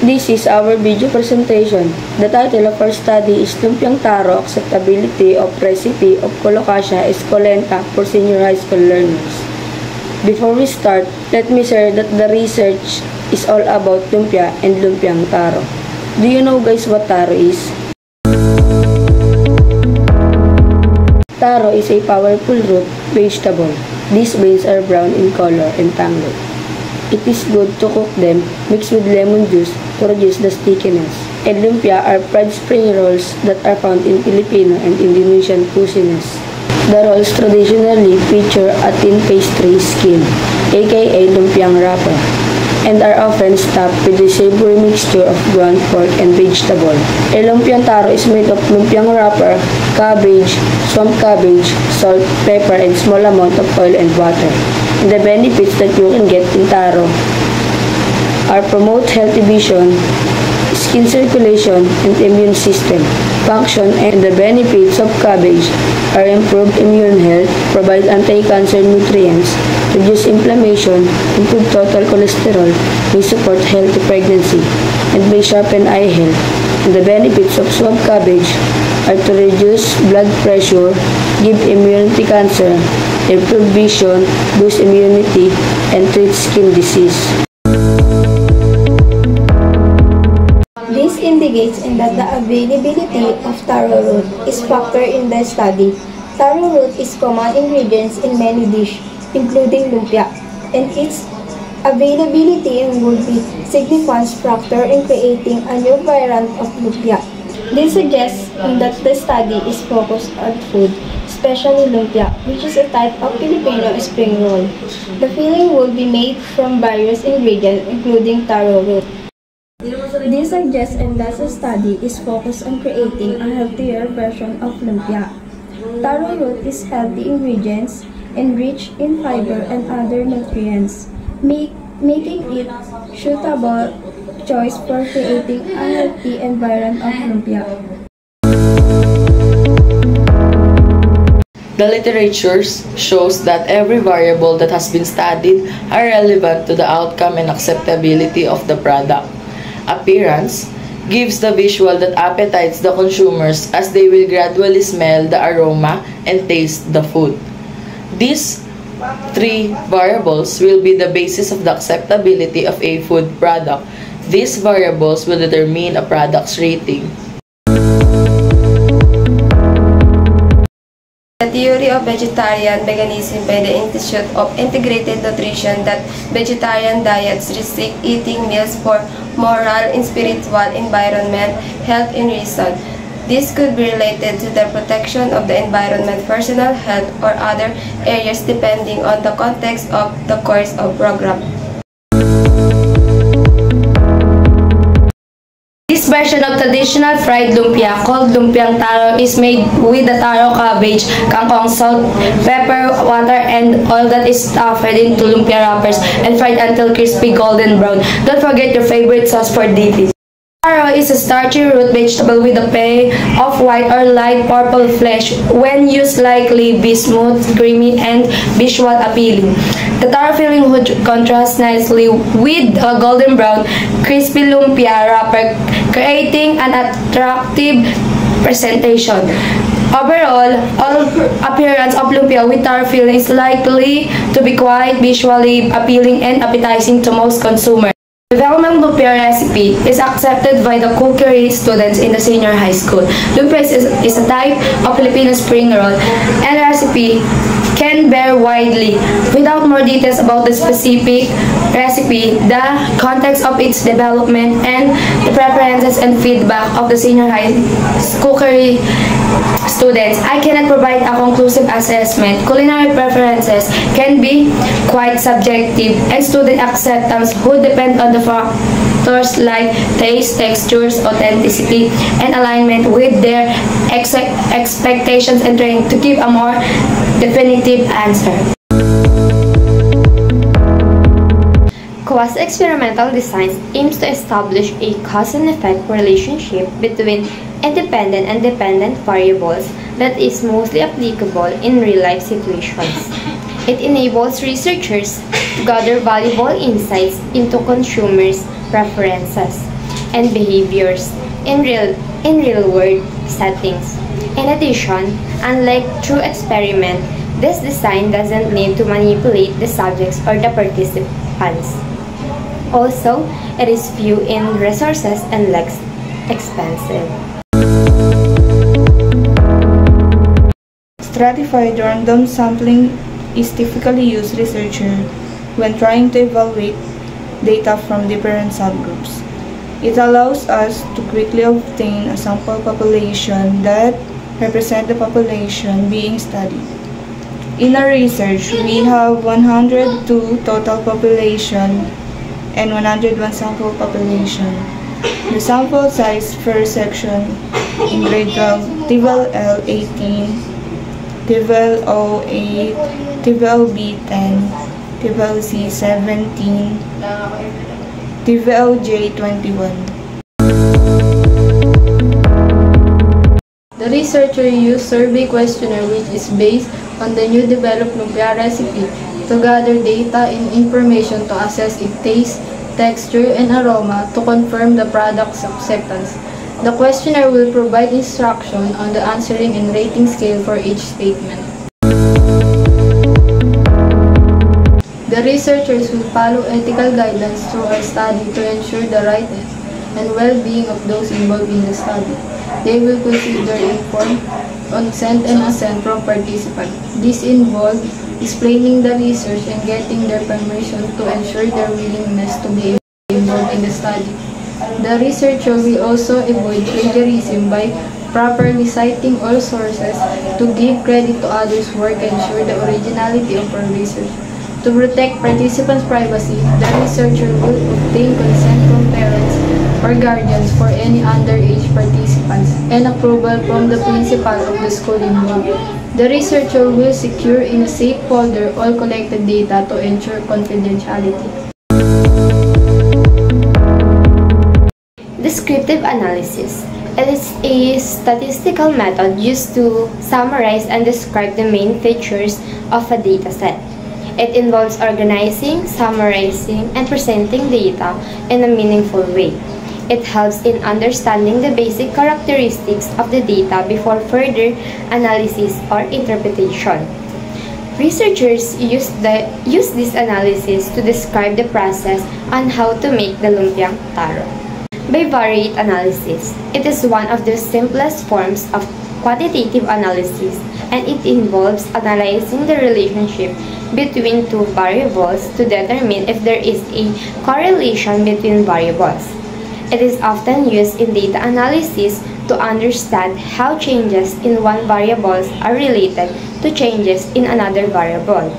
This is our video presentation. The title of our study is Lumpiang Taro, Acceptability of Recipe of Colocasia Escolenta for Senior High School Learners. Before we start, let me share that the research is all about lumpia and lumpiang taro. Do you know guys what taro is? Taro is a powerful root vegetable. These beans are brown in color and tangled. It is good to cook them mixed with lemon juice to reduce the stickiness. And lumpia are fried spring rolls that are found in Filipino and Indonesian cuisines. The rolls traditionally feature a thin pastry skin, aka lumpiang wrapper, and are often stuffed with a savory mixture of ground pork and vegetable. A lumpiang taro is made of lumpiang wrapper, cabbage, swamp cabbage, salt, pepper, and small amount of oil and water. And the benefits that you can get in taro are promote healthy vision, skin circulation, and immune system function, and the benefits of cabbage are improved immune health, provide anti-cancer nutrients, reduce inflammation, improve total cholesterol, may support healthy pregnancy, and may sharpen eye health. And the benefits of swamp cabbage are to reduce blood pressure, give immunity cancer, improve vision, boost immunity, and treat skin disease. This indicates that the availability of taro root is factor in the study. Taro root is common ingredients in many dishes, including lumpia, and its availability would be significant factor in creating a new variant of lumpia. This suggests that the study is focused on food, especially lumpia, which is a type of Filipino spring roll. The filling will be made from various ingredients, including taro root. This suggests that the study is focused on creating a healthier version of lumpia. Taro root is healthy ingredients and rich in fiber and other nutrients, making it suitable choice for creating a healthy environment of lumpia. The literature shows that every variable that has been studied are relevant to the outcome and acceptability of the product. Appearance gives the visual that appetites the consumers as they will gradually smell the aroma and taste the food. These three variables will be the basis of the acceptability of a food product. These variables will determine a product's rating. The theory of vegetarian veganism by the Institute of Integrated Nutrition that vegetarian diets restrict eating meals for moral and spiritual environment, health, and reason. This could be related to the protection of the environment, personal health, or other areas depending on the context of the course of program. This version of traditional fried lumpia, called lumpiang taro, is made with the taro cabbage, kangkong, salt, pepper, water, and oil that is stuffed into lumpia wrappers and fried until crispy golden brown. Don't forget your favorite sauce for dipping. Taro is a starchy root vegetable with a pay of white or light purple flesh. When used, likely be smooth, creamy, and visual appealing. The taro filling would contrast nicely with a golden brown, crispy lumpia wrapper, creating an attractive presentation. Overall, all appearance of lumpia with taro filling is likely to be quite visually appealing and appetizing to most consumers. The development lumpia recipe is accepted by the cookery students in the senior high school. Lumpia is a type of Filipino spring roll, and recipe can vary widely. Without more details about the specific recipe, the context of its development, and the preferences and feedback of the senior high cookery students, I cannot provide a conclusive assessment. Culinary preferences can be quite subjective, and student acceptance would depend on the factors like taste, textures, authenticity, and alignment with their expectations and training to give a more definitive answer. COAS experimental design aims to establish a cause and effect relationship between independent and dependent variables that is mostly applicable in real-life situations. It enables researchers to gather valuable insights into consumers' preferences. and behaviors in real-world settings. In addition, unlike true experiment, this design doesn't need to manipulate the subjects or the participants. Also, it is few in resources and less expensive. Stratified random sampling is typically used researcher when trying to evaluate data from different subgroups. It allows us to quickly obtain a sample population that represent the population being studied. In our research, we have 102 total population and 101 sample population. The sample size per section in grade 12, TVL L18, TVL O8, TVL B10, TVL C17, TVL J21. The researcher used survey questionnaire which is based on the new developed lumpia recipe to gather data and information to assess its taste, texture, and aroma to confirm the product's acceptance. The questionnaire will provide instruction on the answering and rating scale for each statement. The researchers will follow ethical guidance through our study to ensure the rightness and well-being of those involved in the study. They will consider informed consent and assent from participants. This involves explaining the research and getting their permission to ensure their willingness to be involved in the study. The researcher will also avoid plagiarism by properly citing all sources to give credit to others' work and ensure the originality of our research. To protect participants' privacy, the researcher will obtain consent from parents or guardians for any underage participants and approval from the principal of the school involved. The researcher will secure in a safe folder all collected data to ensure confidentiality. Descriptive analysis. It is a statistical method used to summarize and describe the main features of a dataset. It involves organizing, summarizing, and presenting data in a meaningful way. It helps in understanding the basic characteristics of the data before further analysis or interpretation. Researchers use this analysis to describe the process on how to make the lumpiang taro. Bivariate analysis. It is one of the simplest forms of quantitative analysis, and it involves analyzing the relationship between two variables to determine if there is a correlation between variables. It is often used in data analysis to understand how changes in one variable are related to changes in another variable.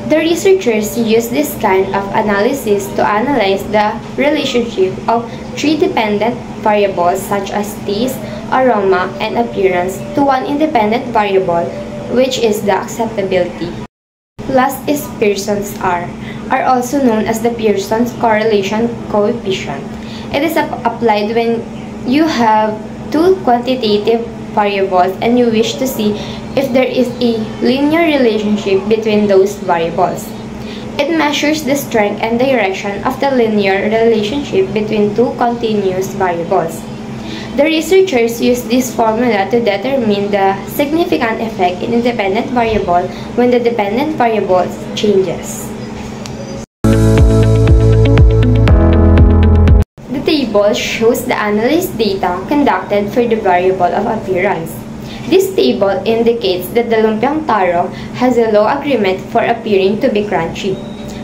The researchers use this kind of analysis to analyze the relationship of three dependent variables such as taste, aroma, and appearance to one independent variable, which is the acceptability. Last is Pearson's R, are also known as the Pearson's correlation coefficient. It is applied when you have two quantitative variables and you wish to see if there is a linear relationship between those variables. It measures the strength and direction of the linear relationship between two continuous variables. The researchers use this formula to determine the significant effect in independent variable when the dependent variable changes. The table shows the analyzed data conducted for the variable of appearance. This table indicates that the lumpiang taro has a low agreement for appearing to be crunchy.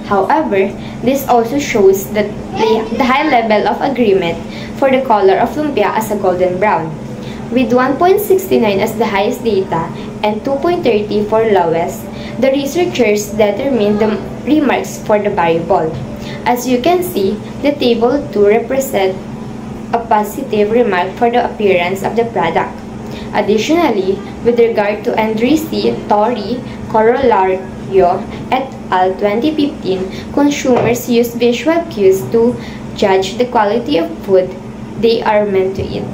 However, this also shows that the high level of agreement for the color of lumpia as a golden brown. With 1.69 as the highest data and 2.30 for lowest, the researchers determined the remarks for the variable. As you can see, the table 2 represents a positive remark for the appearance of the product. Additionally, with regard to Andresi, Tori, Corollario, et al. 2015, consumers use visual cues to judge the quality of food they are meant to eat.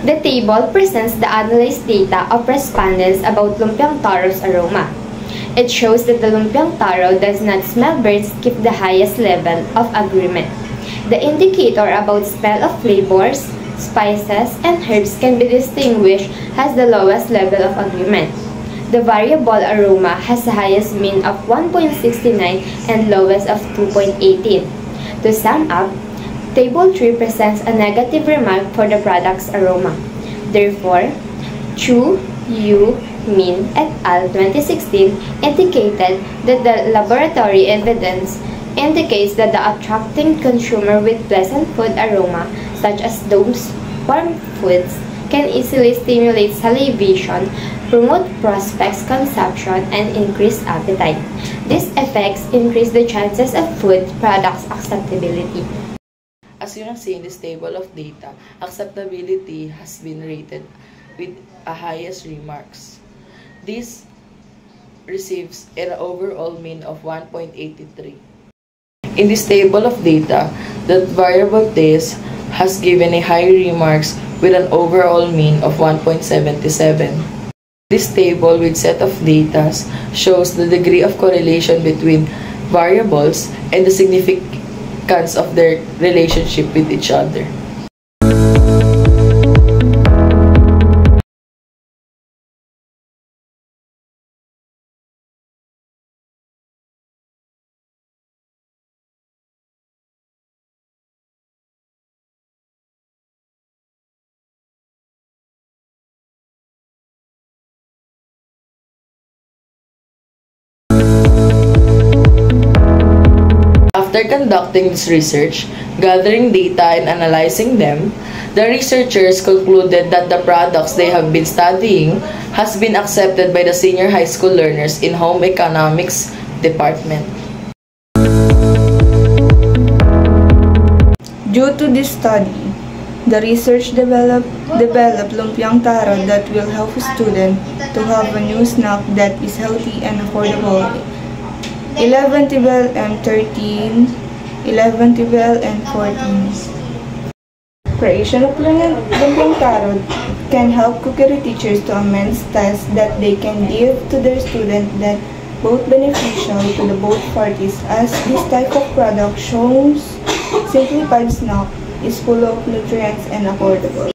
The table presents the analyzed data of respondents about lumpiang taro's aroma. It shows that the lumpiang taro does not smell birds keep the highest level of agreement. The indicator about smell of flavors, spices, and herbs can be distinguished as the lowest level of agreement. The variable aroma has the highest mean of 1.69 and lowest of 2.18. To sum up, Table 3 presents a negative remark for the product's aroma. Therefore, Chu, Yu, Min et al. 2016 indicated that the laboratory evidence indicates that the attracting consumer with pleasant food aroma, such as those warm foods, can easily stimulate salivation, promote prospects consumption, and increase appetite. These effects increase the chances of food products' acceptability. As you can see in this table of data, acceptability has been rated with a highest remarks. This receives an overall mean of 1.83. In this table of data, the variable taste has given a high remarks with an overall mean of 1.77. This table with set of data shows the degree of correlation between variables and the significance of their relationship with each other. After conducting this research, gathering data and analyzing them, the researchers concluded that the products they have been studying has been accepted by the senior high school learners in home economics department. Due to this study, the research developed lumpiang taro that will help students to have a new snack that is healthy and affordable. 11, 12, and 13, 11, 12, and 14. Creation of lumpiang taro can help cookery teachers to amend styles that they can give to their students that both beneficial to the both parties, as this type of product shows simplified snack is full of nutrients and affordable.